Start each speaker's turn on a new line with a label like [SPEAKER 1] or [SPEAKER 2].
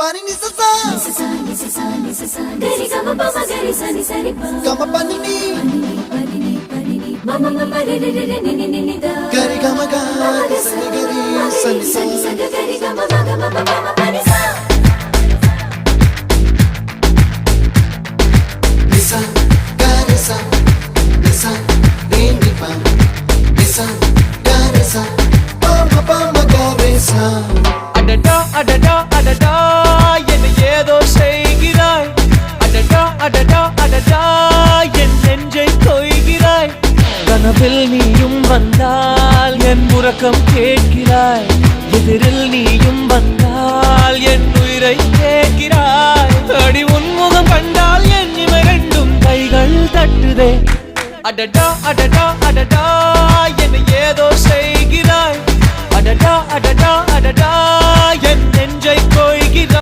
[SPEAKER 1] Pani ni sa sa gari gama pa ma gari sa ni sa ri pa gama pani ni mama mama re re re ni ni ni da gari gama ga sa ni gari sa ni sa gari gama ma gama mama pani sa nisa gari sa nisa re ni pa nisa gari sa pa ma gari sa
[SPEAKER 2] அடடா அடடா அடடா என்ன ஏதோ செய்கிறாய் அடடா அடடா அடடா என் நெஞ்சை கொய்கிறாய் கனவில் நீயும் வந்தால் என் உறக்கம் கேட்கிறாய் எதிரில் நீயும் வந்தால் என் உயிரை கேட்கிறாய் அடி உன்முகம் கண்டால் என் இமை ரெண்டும் கைகள் தட்டுதே அடடா அடடா அடடா என்ன ஏதோ செய்கிறாய் அடடா அடடா அடடா என் நெஞ்சை கொய்கிறாய்